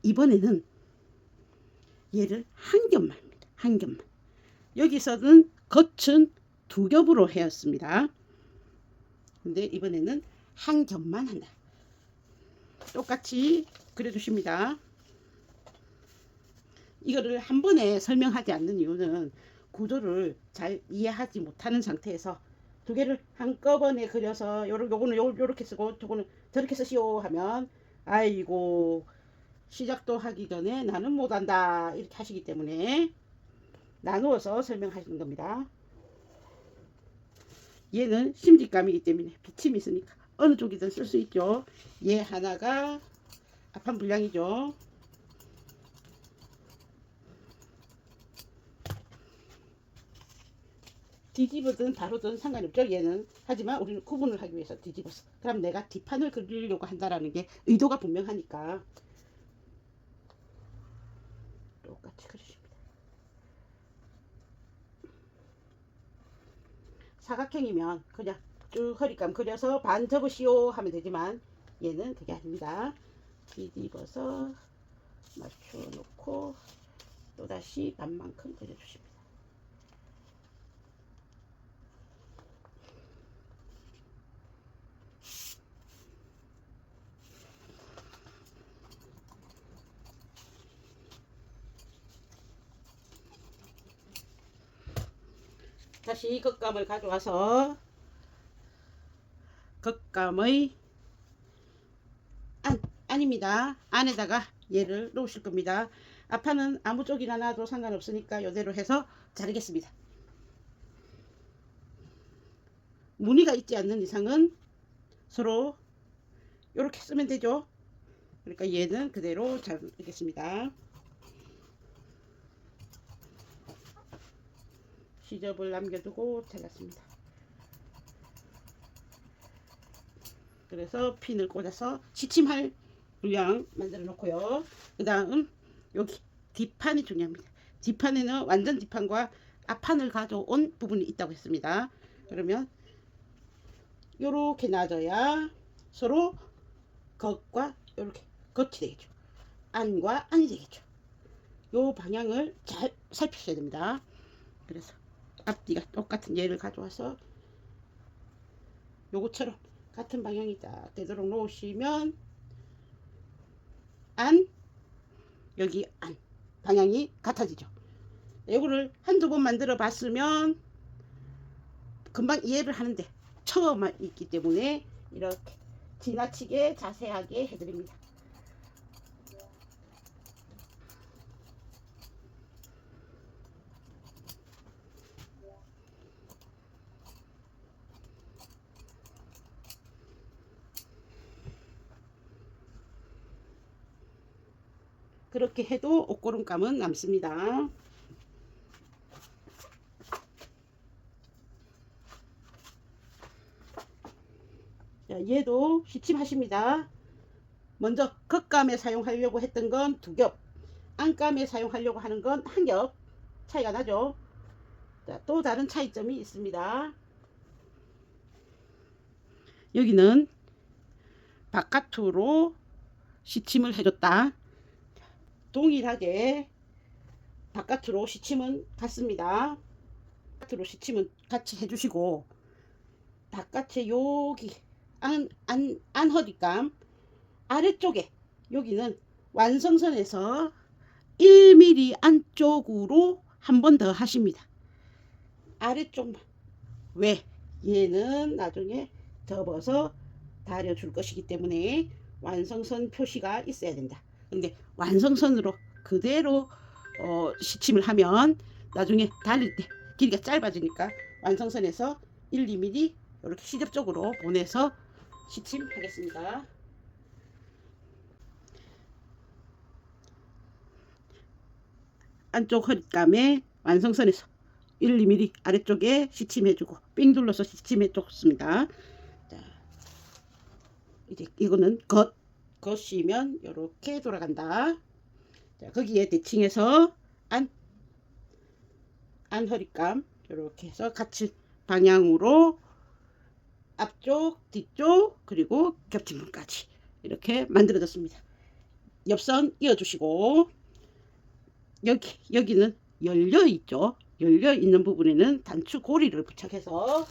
이번에는 얘를 한 겹만입니다. 한 겹만. 여기서는 겉은 두 겹으로 헤었습니다. 근데 이번에는 한 겹만 한다. 똑같이 그려주십니다. 이거를 한 번에 설명하지 않는 이유는 구조를 잘 이해하지 못하는 상태에서 두 개를 한꺼번에 그려서 요거는 요렇게 쓰고 저거는 저렇게 쓰시오 하면 아이고 시작도 하기 전에 나는 못한다 이렇게 하시기 때문에 나누어서 설명하시는 겁니다. 얘는 심직감이기 때문에 비침이 있으니까 어느 쪽이든 쓸 수 있죠. 얘 하나가 앞판 분량이죠. 뒤집어든 바로든 상관이 없죠. 얘는. 하지만 우리는 구분을 하기 위해서 뒤집었어. 그럼 내가 뒷판을 그리려고 한다라는 게 의도가 분명하니까 똑같이 그리십니다. 사각형이면 그냥 쭉 허리감 그려서 반 접으시오 하면 되지만 얘는 그게 아닙니다. 뒤집어서 맞춰놓고 또다시 반만큼 그려주십니다. 다시 겉감을 가져와서 겉감의 안입니다. 안에다가 얘를 놓으실 겁니다. 앞판은 아무 쪽이나 놔도 상관없으니까 이대로 해서 자르겠습니다. 무늬가 있지 않는 이상은 서로 이렇게 쓰면 되죠. 그러니까 얘는 그대로 자르겠습니다. 시접을 남겨두고 잘랐습니다. 그래서 핀을 꽂아서 시침할 물량 만들어 놓고요. 그 다음 여기 뒷판이 중요합니다. 뒷판에는 완전 뒷판과 앞판을 가져온 부분이 있다고 했습니다. 그러면 요렇게 놔줘야 서로 겉과 요렇게 겉이 되겠죠. 안과 안이 되겠죠. 요 방향을 잘 살피셔야 됩니다. 그래서 앞뒤가 똑같은 얘를 가져와서 요거처럼 같은 방향이 딱 되도록 놓으시면 안 여기 안 방향이 같아지죠. 요거를 한두 번 만들어 봤으면 금방 이해를 하는데 처음 있기 때문에 이렇게 지나치게 자세하게 해드립니다. 그렇게 해도 옷고름감은 남습니다. 자, 얘도 시침하십니다. 먼저 겉감에 사용하려고 했던 건 두 겹, 안감에 사용하려고 하는 건 한 겹 차이가 나죠. 자, 또 다른 차이점이 있습니다. 여기는 바깥으로 시침을 해줬다. 동일하게 바깥으로 시침은 같습니다. 바깥으로 시침은 같이 해주시고 바깥에 여기 안 허리감 아래쪽에 여기는 완성선에서 1mm 안쪽으로 한 번 더 하십니다. 아래쪽만. 왜? 얘는 나중에 접어서 다려줄 것이기 때문에 완성선 표시가 있어야 된다. 근데 완성선으로 그대로 시침을 하면 나중에 달릴 때 길이가 짧아지니까 완성선에서 1, 2mm 이렇게 시접적으로 보내서 시침하겠습니다. 안쪽 허리감에 완성선에서 1, 2mm 아래쪽에 시침해주고 삥 둘러서 시침해 줬습니다. 자, 이제 이거는 겉이면 이렇게 돌아간다. 자, 거기에 대칭해서 안 허리감 이렇게 해서 같이 방향으로 앞쪽, 뒤쪽 그리고 겹친부분까지 이렇게 만들어졌습니다. 옆선 이어주시고 여기는 열려 있죠. 열려 있는 부분에는 단추 고리를 부착해서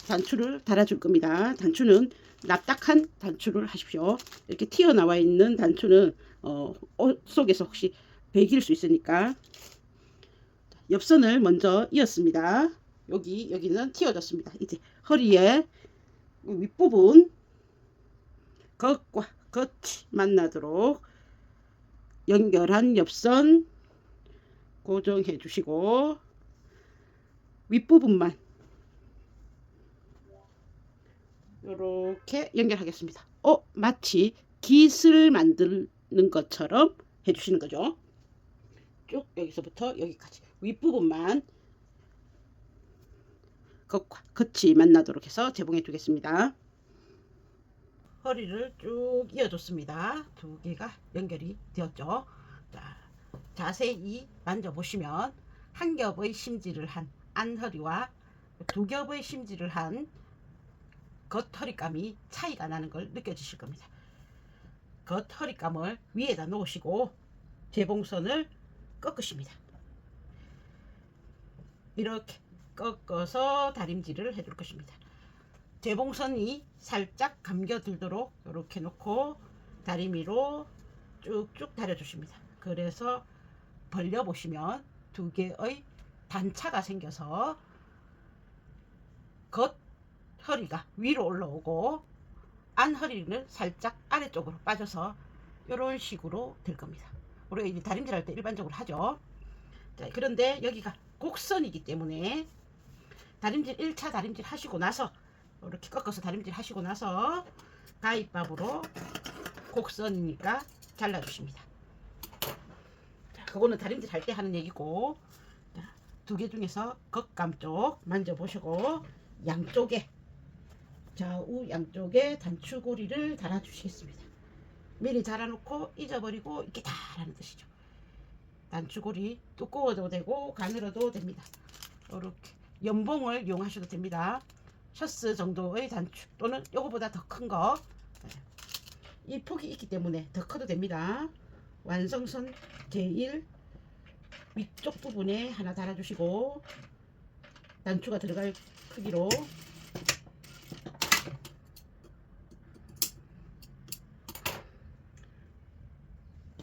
단추를 달아줄 겁니다. 단추는 납작한 단추를 하십시오. 이렇게 튀어나와 있는 단추는 옷 속에서 혹시 베길 수 있으니까. 옆선을 먼저 이었습니다. 여기는 튀어졌습니다. 이제 허리에 윗부분 겉과 겉이 만나도록 연결한 옆선 고정해 주시고 윗부분만 이렇게 연결하겠습니다. 마치 깃을 만드는 것처럼 해주시는 거죠. 쭉 여기서부터 여기까지 윗부분만 겉과 겉이 만나도록 해서 재봉해 주겠습니다. 허리를 쭉 이어줬습니다. 두 개가 연결이 되었죠. 자, 자세히 만져보시면 한 겹의 심지를 한 안허리와 두 겹의 심지를 한 겉허리감이 차이가 나는 걸 느껴지실 겁니다. 겉허리감을 위에다 놓으시고 재봉선을 꺾으십니다. 이렇게 꺾어서 다림질을 해줄 것입니다. 재봉선이 살짝 감겨들도록 이렇게 놓고 다리미로 쭉쭉 다려주십니다. 그래서 벌려보시면 두 개의 단차가 생겨서 겉 허리가 위로 올라오고 안 허리는 살짝 아래쪽으로 빠져서 이런 식으로 될 겁니다. 우리가 이제 다림질 할 때 일반적으로 하죠. 자, 그런데 여기가 곡선이기 때문에 다림질 1차 다림질 하시고 나서 이렇게 꺾어서 다림질 하시고 나서 가위밥으로 곡선이니까 잘라주십니다. 자, 그거는 다림질 할 때 하는 얘기고, 두 개 중에서 겉감 쪽 만져보시고 양쪽에 좌우 양쪽에 단추고리를 달아주시겠습니다. 미리 달아놓고 잊어버리고 이렇게 달라는 뜻이죠. 단추고리 두꺼워도 되고 가늘어도 됩니다. 이렇게 연봉을 이용하셔도 됩니다. 셔츠 정도의 단추 또는 요거보다 더 큰 거, 이 폭이 있기 때문에 더 커도 됩니다. 완성선 제일 위쪽 부분에 하나 달아주시고 단추가 들어갈 크기로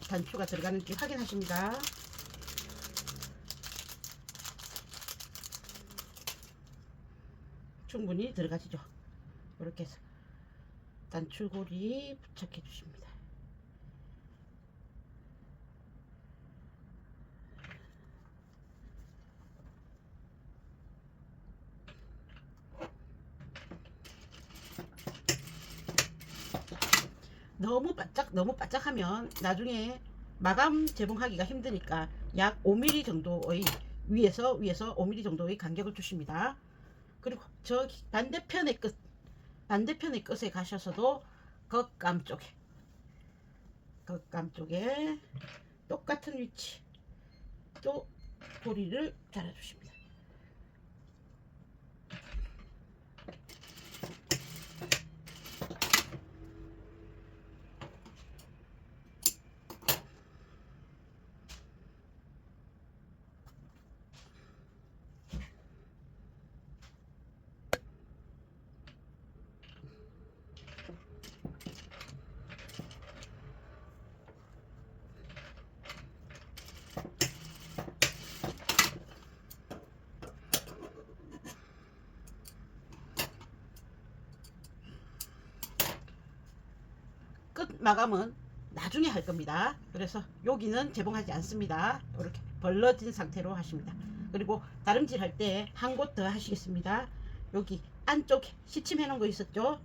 단추가 들어가는지 확인하십니다. 충분히 들어가시죠. 이렇게 해서 단추고리 부착해 주십니다. 너무 바짝하면 나중에 마감 재봉하기가 힘드니까 약 5mm 정도의 위에서 5mm 정도의 간격을 주십니다. 그리고 저기 반대편의 끝에 가셔서도 겉감 쪽에 똑같은 위치 또 고리를 달아주십니다. 끝 마감은 나중에 할 겁니다. 그래서 여기는 재봉하지 않습니다. 이렇게 벌러진 상태로 하십니다. 그리고 다림질 할 때 한 곳 더 하시겠습니다. 여기 안쪽에 시침해 놓은 거 있었죠?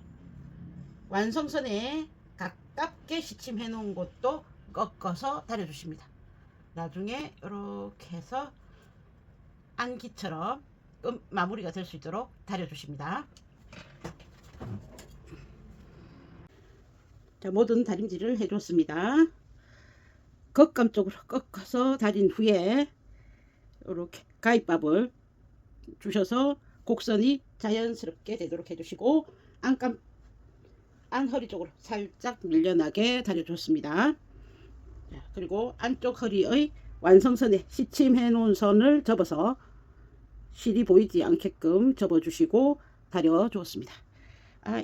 완성선에 가깝게 시침해 놓은 곳도 꺾어서 다려주십니다. 나중에 이렇게 해서 안기처럼 마무리가 될 수 있도록 다려주십니다. 자, 모든 다림질을 해줬습니다. 겉감 쪽으로 꺾어서 다린 후에 이렇게 가위밥을 주셔서 곡선이 자연스럽게 되도록 해주시고 안허리 쪽으로 살짝 밀려나게 다려줬습니다. 그리고 안쪽 허리의 완성선에 시침해 놓은 선을 접어서 실이 보이지 않게끔 접어주시고 다려 주었습니다.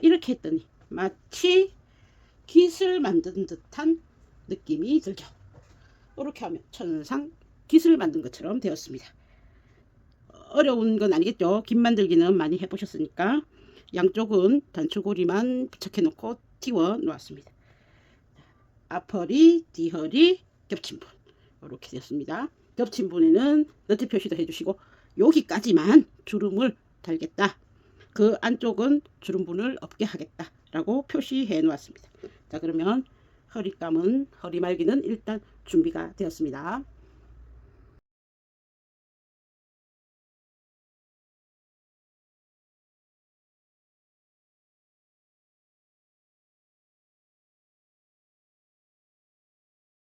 이렇게 했더니 마치 깃을 만든 듯한 느낌이 들죠. 이렇게 하면 천상 깃을 만든 것처럼 되었습니다. 어려운 건 아니겠죠. 깃 만들기는 많이 해보셨으니까. 양쪽은 단추고리만 부착해 놓고 띄워 놓았습니다. 앞허리, 뒤허리, 겹친분 이렇게 되었습니다. 겹친분에는 너트 표시도 해주시고 여기까지만 주름을 달겠다. 그 안쪽은 주름분을 없게 하겠다 라고 표시해 놓았습니다. 자, 그러면 허리감은 허리말기는 일단 준비가 되었습니다.